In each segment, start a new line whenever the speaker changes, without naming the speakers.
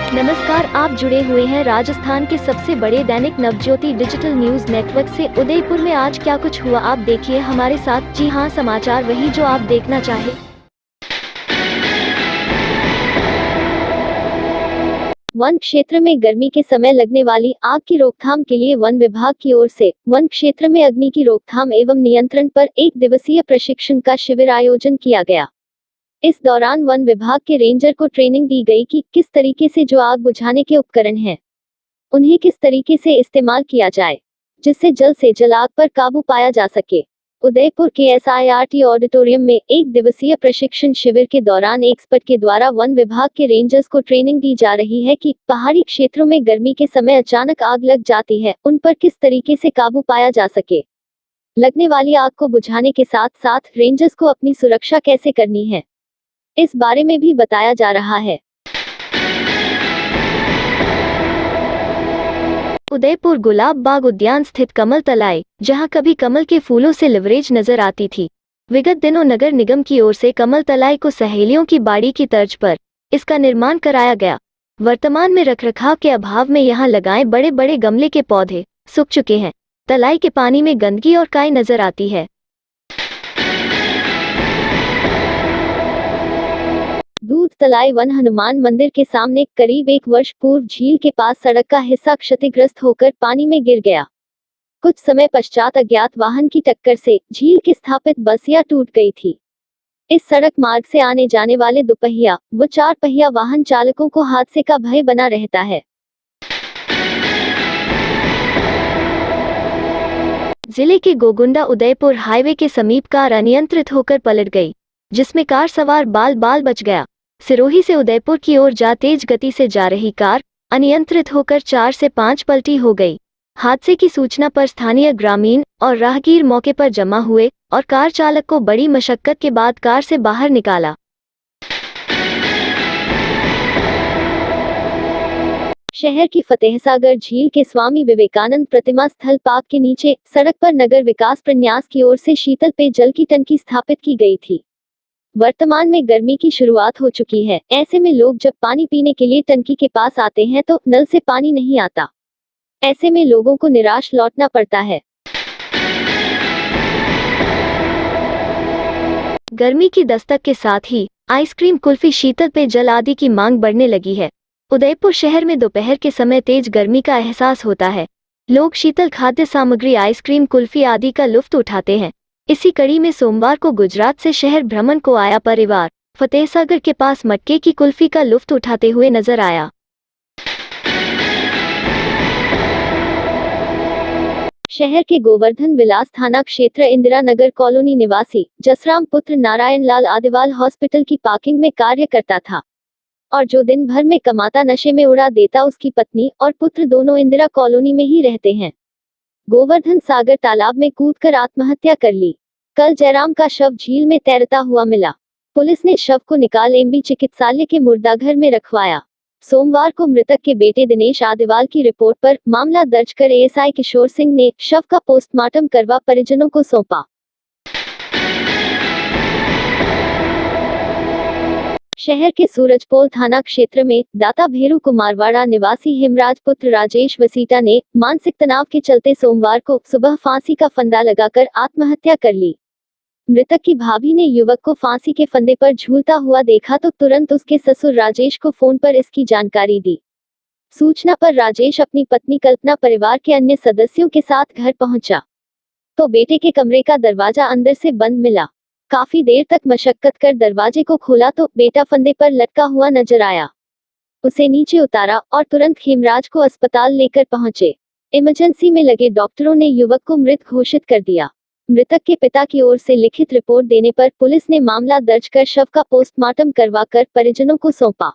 नमस्कार, आप जुड़े हुए हैं राजस्थान के सबसे बड़े Dainik Navjyoti digital news network से। उदयपुर में आज क्या कुछ हुआ आप देखिए हमारे साथ। जी हां, समाचार वही जो आप देखना चाहे। वन क्षेत्र में गर्मी के समय लगने वाली आग की रोकथाम के लिए वन विभाग की ओर से वन क्षेत्र में अग्नि की रोकथाम एवं नियंत्रण पर 1 दिवसीय प्रशिक्षण का शिविर आयोजन किया गया। इस दौरान वन विभाग के रेंजर को ट्रेनिंग दी गई कि किस तरीके से जो आग बुझाने के उपकरण हैं, उन्हें किस तरीके से इस्तेमाल किया जाए, जिससे जल्द से जल्द आग पर काबू पाया जा सके। उदयपुर के SIRT ऑडिटोरियम में 1 दिवसीय प्रशिक्षण शिविर के दौरान एक्सपर्ट के द्वारा वन विभाग के रेंजर्स को ट्रेनिंग दी जा रही है कि पहाड़ी क्षेत्रों में गर्मी के समय अचानक आग लग जाती है, उन पर किस तरीके से काबू पाया जा सके। लगने वाली आग को बुझाने के साथ साथ रेंजर्स को अपनी सुरक्षा कैसे करनी है, इस बारे में भी बताया जा रहा है। उदयपुर गुलाब बाग उद्यान स्थित कमल तलाई, जहां कभी कमल के फूलों से लिवरेज नजर आती थी, विगत दिनों नगर निगम की ओर से कमल तलाई को सहेलियों की बाड़ी की तर्ज पर इसका निर्माण कराया गया। वर्तमान में रखरखाव के अभाव में यहां लगाए बड़े बड़े गमले के पौधे सूख चुके हैं। तलाई के पानी में गंदगी और काई नजर आती है। दूध तलाई वन हनुमान मंदिर के सामने करीब 1 वर्ष पूर्व झील के पास सड़क का हिस्सा क्षतिग्रस्त होकर पानी में गिर गया। कुछ समय पश्चात अज्ञात वाहन की टक्कर से झील की स्थापित बसिया टूट गई थी। इस सड़क मार्ग से आने जाने वाले दुपहिया व 4 पहिया वाहन चालकों को हादसे का भय बना रहता है। जिले के गोगुंडा उदयपुर हाईवे के समीप कार अनियंत्रित होकर पलट गई, जिसमें कार सवार बाल बाल बच गया। सिरोही से उदयपुर की ओर तेज गति से जा रही कार अनियंत्रित होकर 4 से 5 पलटी हो गई। हादसे की सूचना पर स्थानीय ग्रामीण और राहगीर मौके पर जमा हुए और कार चालक को बड़ी मशक्कत के बाद कार से बाहर निकाला। शहर की फतेहसागर झील के स्वामी विवेकानंद प्रतिमा स्थल पार्क के नीचे सड़क पर नगर विकास प्रन्यास की ओर से शीतल पेयजल की टंकी स्थापित की गई थी। वर्तमान में गर्मी की शुरुआत हो चुकी है, ऐसे में लोग जब पानी पीने के लिए टंकी के पास आते हैं तो नल से पानी नहीं आता। ऐसे में लोगों को निराश लौटना पड़ता है। गर्मी की दस्तक के साथ ही आइसक्रीम, कुल्फी, शीतल पेयजल आदि की मांग बढ़ने लगी है। उदयपुर शहर में दोपहर के समय तेज गर्मी का एहसास होता है। लोग शीतल खाद्य सामग्री, आइसक्रीम, कुल्फी आदि का लुत्फ उठाते हैं। इसी कड़ी में सोमवार को गुजरात से शहर भ्रमण को आया परिवार फतेहसागर के पास मटके की कुल्फी का लुत्फ उठाते हुए नजर आया। शहर के गोवर्धन विलास थाना क्षेत्र इंदिरा नगर कॉलोनी निवासी जसराम पुत्र नारायण लाल आदिवाल हॉस्पिटल की पार्किंग में कार्य करता था और जो दिन भर में कमाता नशे में उड़ा देता। उसकी पत्नी और पुत्र दोनों इंदिरा कॉलोनी में ही रहते हैं। गोवर्धन सागर तालाब में कूदकर आत्महत्या कर ली। कल जयराम का शव झील में तैरता हुआ मिला। पुलिस ने शव को निकाल MB चिकित्सालय के मुर्दाघर में रखवाया। सोमवार को मृतक के बेटे दिनेश आदिवाल की रिपोर्ट पर मामला दर्ज कर ASI किशोर सिंह ने शव का पोस्टमार्टम करवा परिजनों को सौंपा। शहर के सूरजपोल थाना क्षेत्र में दाता भेरू कुमारवाड़ा निवासी हिमराज पुत्र राजेश वसीटा ने मानसिक तनाव के चलते सोमवार को सुबह फांसी का फंदा लगाकर आत्महत्या कर ली। मृतक की भाभी ने युवक को फांसी के फंदे पर झूलता हुआ देखा तो तुरंत उसके ससुर राजेश को फोन पर इसकी जानकारी दी। सूचना पर राजेश अपनी पत्नी कल्पना परिवार के अन्य सदस्यों के साथ घर पहुंचा तो बेटे के कमरे का दरवाजा अंदर से बंद मिला। काफी देर तक मशक्कत कर दरवाजे को खोला तो बेटा फंदे पर लटका हुआ नजर आया। उसे नीचे उतारा और तुरंत हेमराज को अस्पताल लेकर पहुंचे। इमरजेंसी में लगे डॉक्टरों ने युवक को मृत घोषित कर दिया। मृतक के पिता की ओर से लिखित रिपोर्ट देने पर पुलिस ने मामला दर्ज कर शव का पोस्टमार्टम करवाकर परिजनों को सौंपा।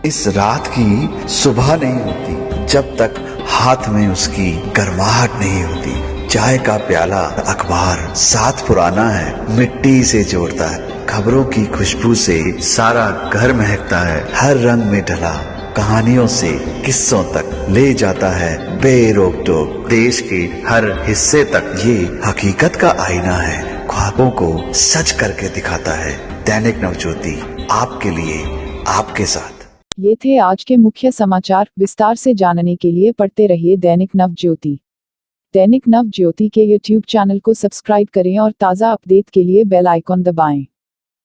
इस रात की सुबह नहीं होती जब तक हाथ में उसकी गर्माहट नहीं होती। चाय का प्याला, अखबार साथ पुराना है, मिट्टी से जोड़ता है। खबरों की खुशबू से सारा घर महकता है। हर रंग में ढला कहानियों से किस्सों तक ले जाता है बेरोक टोक। देश के हर हिस्से तक ये हकीकत का आईना है। ख्वाबों को सच करके दिखाता है। दैनिक नवज्योति आपके लिए, आपके साथ।
ये थे आज के मुख्य समाचार। विस्तार से जानने के लिए पढ़ते रहिए दैनिक नवज्योति। दैनिक नवज्योति के YouTube चैनल को सब्सक्राइब करें और ताज़ा अपडेट के लिए बेल आइकॉन दबाएं।